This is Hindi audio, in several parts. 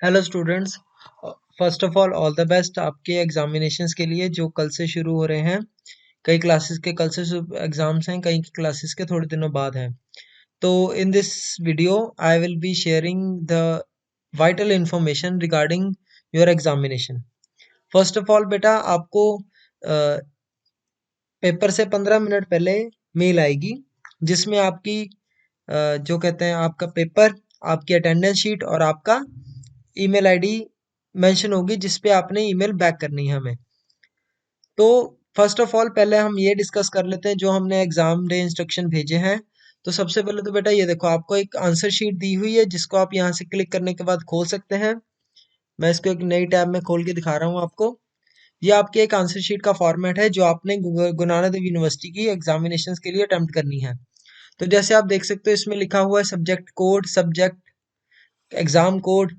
Hello students. First of all the best आपके एग्जामिनेशंस के लिए जो कल से शुरू हो रहे हैं। कई क्लासेस के कल से एग्जाम्स हैं, कई क्लासेस के थोड़े दिनों बाद हैं। तो in this video I will be sharing the vital information regarding your examination. First of all बेटा आपको पेपर से 15 मिनट पहले मेल आएगी जिसमें आपकी जो कहते हैं आपका पेपर, आपकी अटेंडेंस शीट और आपका ईमेल आईडी मेंशन होगी जिस पे आपने ईमेल बैक करनी है हमें। तो फर्स्ट ऑफ ऑल पहले हम ये डिस्कस कर लेते हैं जो हमने एग्जाम डे इंस्ट्रक्शन भेजे हैं। तो सबसे पहले तो बेटा ये देखो, आपको एक आंसर शीट दी हुई है जिसको आप यहाँ से क्लिक करने के बाद खोल सकते हैं। मैं इसको एक नई टैब में खोल के दिखा रहा हूँ आपको। ये आपके एक आंसर शीट का फॉर्मेट है जो आपने गुरु नानक देव यूनिवर्सिटी की एग्जामिनेशन के लिए अटेम्प्ट करनी है। तो जैसे आप देख सकते हो इसमें लिखा हुआ है subject code, subject exam code.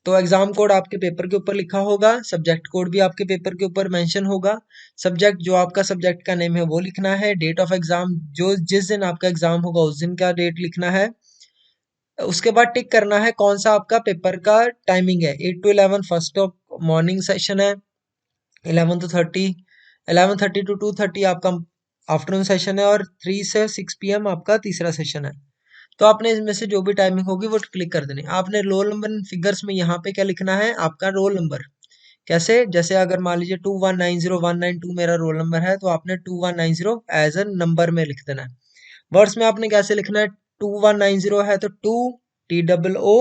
तो एग्जाम कोड आपके पेपर के ऊपर लिखा होगा, सब्जेक्ट कोड भी आपके पेपर के ऊपर मेंशन होगा। सब्जेक्ट जो आपका सब्जेक्ट का नेम है वो लिखना है। डेट ऑफ एग्जाम जो जिस दिन आपका एग्जाम होगा उस दिन का डेट लिखना है। उसके बाद टिक करना है कौन सा आपका पेपर का टाइमिंग है। 8 to 11 first of morning session है। 11 to 30, 11:30 to 2:30 आपका आफ्टरनून सेशन है और 3 से 6 PM आपका तीसरा सेशन है। तो आपने इसमें से जो भी टाइमिंग होगी वो क्लिक कर देनी। आपने रोल नंबर फिगर्स में यहाँ पे क्या लिखना है, आपका रोल नंबर। कैसे, जैसे अगर मान लीजिए 2190192 मेरा रोल नंबर है तो आपने 2190 एज अ नंबर में लिख देना है। वर्ड्स में आपने कैसे लिखना है, 2190 है तो 2 TOO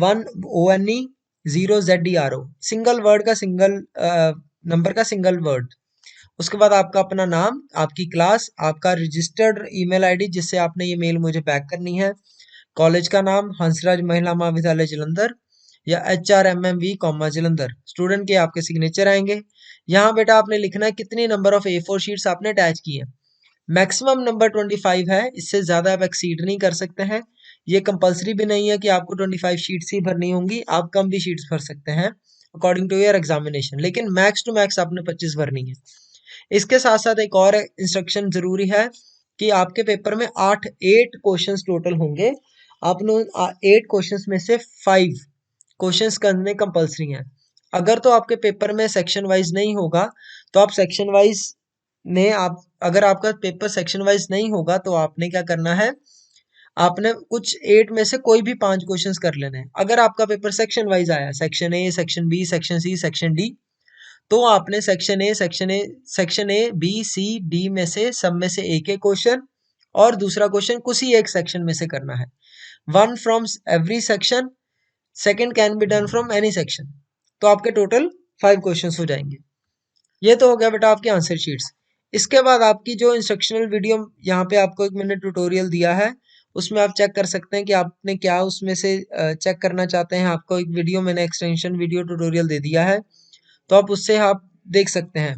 1ONE 0ZERO, single word का सिंगल नंबर का सिंगल वर्ड। उसके बाद आपका अपना नाम, आपकी क्लास, आपका रजिस्टर्ड ईमेल आईडी जिससे आपने ये मेल मुझे बैक करनी है, कॉलेज का नाम हंसराज महिला महाविद्यालय जालंधर या HRMMV जालंधर, स्टूडेंट के आपके सिग्नेचर आएंगे। यहाँ बेटा आपने लिखना है कितनी नंबर ऑफ A4 शीट्स आपने अटैच की है। मैक्सिमम नंबर 25 है, इससे ज्यादा आप एक्सीड नहीं कर सकते हैं। ये कंपलसरी भी नहीं है कि आपको 25 शीट्स ही भरनी होंगी, आप कम भी शीट्स भर सकते हैं अकॉर्डिंग टू योर एग्जामिनेशन, लेकिन मैक्स टू मैक्स आपने 25 भरनी है। इसके साथ साथ एक और इंस्ट्रक्शन जरूरी है कि आपके पेपर में 8 क्वेश्चंस टोटल होंगे। आपने 8 क्वेश्चंस में से 5 क्वेश्चंस करने कंपलसरी हैं। अगर तो आपके पेपर में सेक्शन वाइज नहीं होगा तो आप सेक्शन वाइज में आप अगर आपका पेपर सेक्शन वाइज नहीं होगा तो आपने क्या करना है, आपने कुछ 8 में से कोई भी 5 क्वेश्चंस कर लेने हैं। अगर आपका पेपर सेक्शन वाइज आया, section A, section B, section C, section D, तो आपने section A B C D में से सब में से एक एक क्वेश्चन और दूसरा क्वेश्चन किसी एक सेक्शन में से करना है। One from every section, second can be done from any section. तो आपके टोटल 5 क्वेश्चंस हो जाएंगे। ये तो हो गया बेटा आपके आंसर शीट्स। इसके बाद आपकी जो इंस्ट्रक्शनल वीडियो यहाँ पे आपको एक मैंने ट्यूटोरियल दिया है, उसमें आप चेक कर सकते हैं कि आपने क्या उसमें से चेक करना चाहते हैं। आपको एक वीडियो मैंने एक्सटेंशन वीडियो ट्यूटोरियल दे दिया है, तो आप उससे आप देख सकते हैं।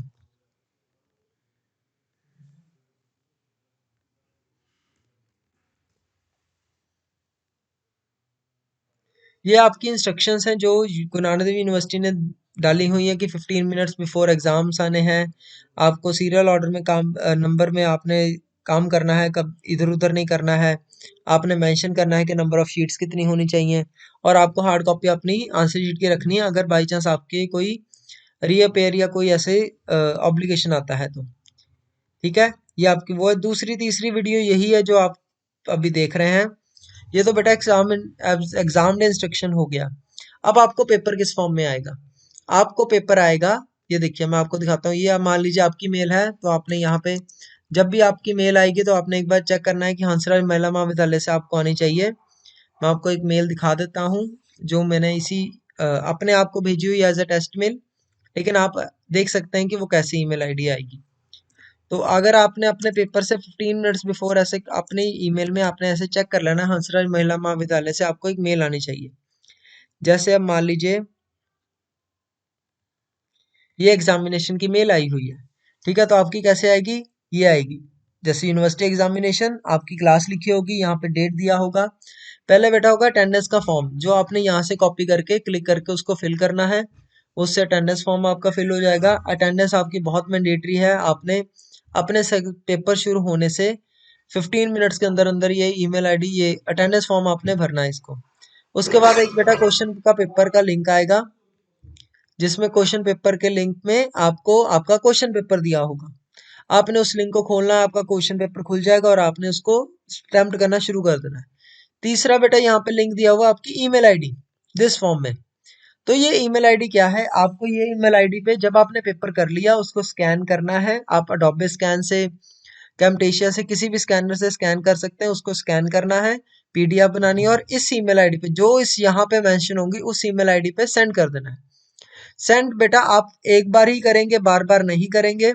ये आपकी इंस्ट्रक्शंस हैं जो गुरु नानक देव यूनिवर्सिटी ने डाली हुई है कि 15 मिनट्स बिफोर एग्जाम्स आने हैं। आपको सीरियल ऑर्डर में काम नंबर में आपने काम करना है, कब इधर उधर नहीं करना है। आपने मेंशन करना है कि नंबर ऑफ शीट्स कितनी होनी चाहिए और आपको हार्ड कॉपी अपनी आंसर शीट की रखनी है अगर बाई चांस आपके कोई रीअपेयर या कोई ऐसे ऑब्लिगेशन आता है तो। ठीक है, ये आपकी वो है। दूसरी तीसरी वीडियो यही है जो आप अभी देख रहे हैं। ये तो बेटा एग्जाम इंस्ट्रक्शन हो गया। अब आपको पेपर किस फॉर्म में आएगा, आपको पेपर आएगा, ये देखिए मैं आपको दिखाता हूँ। ये मान लीजिए आपकी मेल है तो आपने यहाँ पे जब भी आपकी मेल आएगी तो आपने एक बार चेक करना है कि हंसराज महिला महाविद्यालय से आपको आनी चाहिए। मैं आपको एक मेल दिखा देता हूँ जो मैंने इसी अपने आप को भेजी हुई एज अ टेस्ट मेल, लेकिन आप देख सकते हैं कि वो कैसी ईमेल आईडी आएगी। तो अगर आपने अपने पेपर से 15 मिनट्स बिफोर ऐसे अपने ईमेल में आपने ऐसे चेक कर लेना, हंसराज महिला महाविद्यालय से आपको एक मेल आनी चाहिए। जैसे अब मान लीजिए ये एग्जामिनेशन की मेल आई हुई है, ठीक है, तो आपकी कैसे आएगी, ये आएगी जैसे यूनिवर्सिटी एग्जामिनेशन, आपकी क्लास लिखी होगी, यहाँ पे डेट दिया होगा। पहले बैठा होगा अटेंडेंस का फॉर्म जो आपने यहाँ से कॉपी करके क्लिक करके उसको फिल करना है। उससे अटेंडेंस फॉर्म आपका फिल हो जाएगा। अटेंडेंस आपकी बहुत मैंडेटरी है, आपने अपने पेपर शुरू होने से 15 मिनट्स के अंदर अंदर ये ईमेल आईडी, ये अटेंडेंस फॉर्म आपने भरना है इसको। उसके बाद एक बेटा क्वेश्चन का पेपर का लिंक आएगा, जिसमें क्वेश्चन पेपर के लिंक में आपको आपका क्वेश्चन पेपर दिया होगा। आपने उस लिंक को खोलना है, आपका क्वेश्चन पेपर खुल जाएगा और आपने उसको अटेम्प्ट करना शुरू कर देना है। तीसरा बेटा यहाँ पे लिंक दिया हुआ आपकी ईमेल आईडी दिस फॉर्म में। तो ये ईमेल आईडी क्या है, आपको ये ईमेल आईडी पे जब आपने पेपर कर लिया उसको स्कैन करना है। आप अडोबे स्कैन से, कैमटेशिया से, किसी भी स्कैनर से स्कैन कर सकते हैं। उसको स्कैन करना है, पीडीएफ बनानी है और इस ईमेल आईडी पे जो इस यहाँ पे मेंशन होंगी उस ईमेल आईडी पे सेंड कर देना है। सेंड बेटा आप एक बार ही करेंगे, बार बार नहीं करेंगे।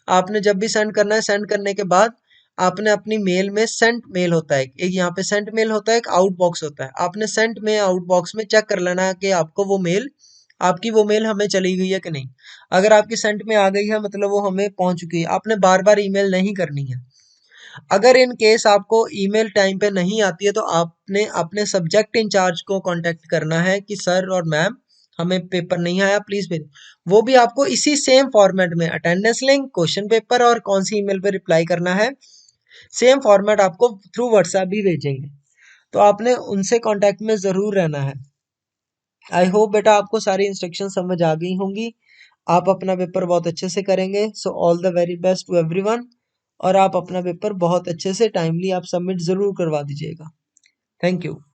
आपने जब भी सेंड करना है, सेंड करने के बाद आपने अपनी मेल में सेंट मेल होता है, एक यहाँ पे सेंट मेल होता है, एक आउट बॉक्स होता है। आपने सेंट में आउट बॉक्स में चेक कर लेना है कि आपको वो मेल, आपकी वो मेल हमें चली गई है कि नहीं। अगर आपकी सेंट में आ गई है मतलब वो हमें पहुंच चुकी है। आपने बार बार ईमेल नहीं करनी है। अगर इन केस आपको ईमेल टाइम पे नहीं आती है तो आपने अपने सब्जेक्ट इंचार्ज को कांटेक्ट करना है कि सर और मैम हमें पेपर नहीं आया, प्लीज भेज। वो भी आपको इसी सेम फॉर्मेट में अटेंडेंस लिंक, क्वेश्चन पेपर और कौन सी ईमेल पे रिप्लाई करना है, सेम फॉर्मेट आपको थ्रू व्हाट्सएप भी भेजेंगे। तो आपने उनसे कांटेक्ट में जरूर रहना है। आई होप बेटा आपको सारी इंस्ट्रक्शन समझ आ गई होंगी। आप अपना पेपर बहुत अच्छे से करेंगे। So all the very best to everyone. और आप अपना पेपर बहुत अच्छे से टाइमली आप सबमिट जरूर करवा दीजिएगा। Thank you.